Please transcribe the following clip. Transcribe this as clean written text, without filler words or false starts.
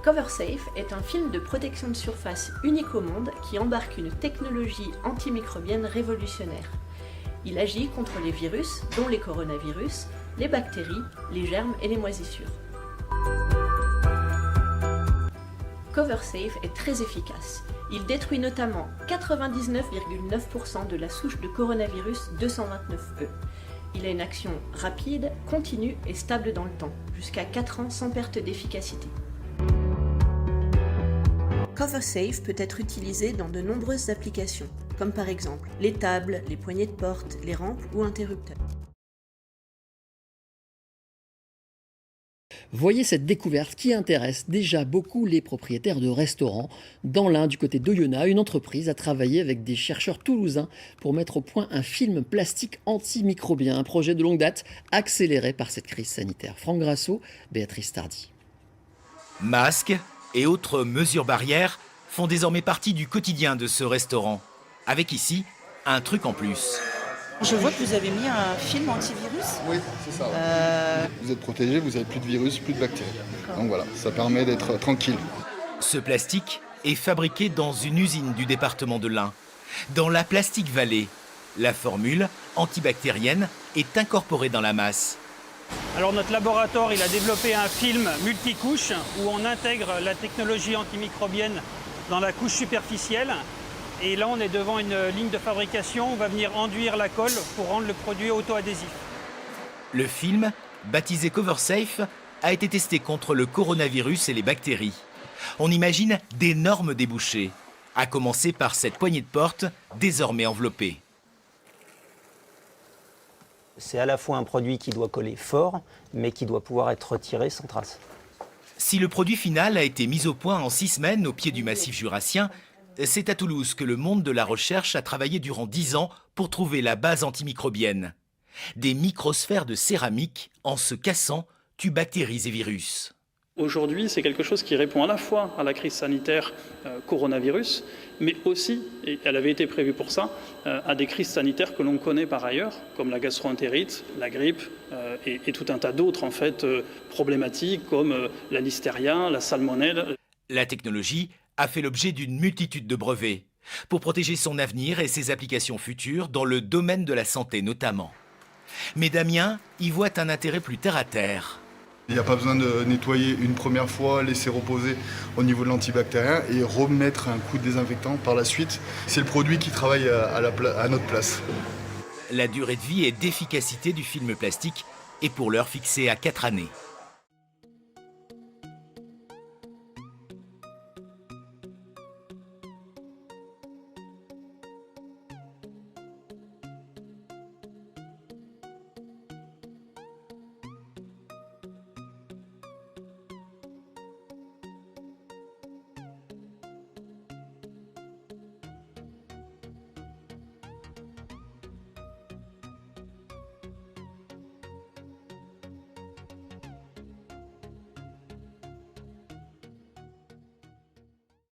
CoverSafe est un film de protection de surface unique au monde qui embarque une technologie antimicrobienne révolutionnaire. Il agit contre les virus, dont les coronavirus, les bactéries, les germes et les moisissures. CoverSafe est très efficace. Il détruit notamment 99,9% de la souche de coronavirus 229E. Il a une action rapide, continue et stable dans le temps, jusqu'à 4 ans sans perte d'efficacité. CoverSafe peut être utilisé dans de nombreuses applications, comme par exemple les tables, les poignées de porte, les rampes ou interrupteurs. Voyez cette découverte qui intéresse déjà beaucoup les propriétaires de restaurants. Dans l'Ain, du côté d'Oyonnax, une entreprise a travaillé avec des chercheurs toulousains pour mettre au point un film plastique antimicrobien, un projet de longue date accéléré par cette crise sanitaire. Franck Grasso, Béatrice Tardy. Masques et autres mesures barrières font désormais partie du quotidien de ce restaurant. Avec ici, un truc en plus. Je vois que vous avez mis un film antivirus. Oui, c'est ça. Vous êtes protégé, vous n'avez plus de virus, plus de bactéries. Donc voilà, ça permet d'être tranquille. Ce plastique est fabriqué dans une usine du département de l'Ain, dans la Plastic Valley. La formule antibactérienne est incorporée dans la masse. Alors notre laboratoire, il a développé un film multicouche où on intègre la technologie antimicrobienne dans la couche superficielle. Et là, on est devant une ligne de fabrication. On va venir enduire la colle pour rendre le produit auto-adhésif. Le film, baptisé CoverSafe, a été testé contre le coronavirus et les bactéries. On imagine d'énormes débouchés, à commencer par cette poignée de porte désormais enveloppée. C'est à la fois un produit qui doit coller fort, mais qui doit pouvoir être retiré sans trace. Si le produit final a été mis au point en 6 semaines au pied du massif jurassien, c'est à Toulouse que le monde de la recherche a travaillé durant 10 ans pour trouver la base antimicrobienne. Des microsphères de céramique, en se cassant, tuent bactéries et virus. Aujourd'hui, c'est quelque chose qui répond à la fois à la crise sanitaire coronavirus, mais aussi, et elle avait été prévue pour ça, à des crises sanitaires que l'on connaît par ailleurs, comme la gastro-entérite, la grippe et tout un tas d'autres en fait, problématiques comme la listeria, la salmonelle. La technologie a fait l'objet d'une multitude de brevets pour protéger son avenir et ses applications futures dans le domaine de la santé notamment. Mais Damien y voit un intérêt plus terre à terre. Il n'y a pas besoin de nettoyer une première fois, laisser reposer au niveau de l'antibactérien et remettre un coup de désinfectant par la suite. C'est le produit qui travaille à notre place. La durée de vie et d'efficacité du film plastique est pour l'heure fixée à 4 années.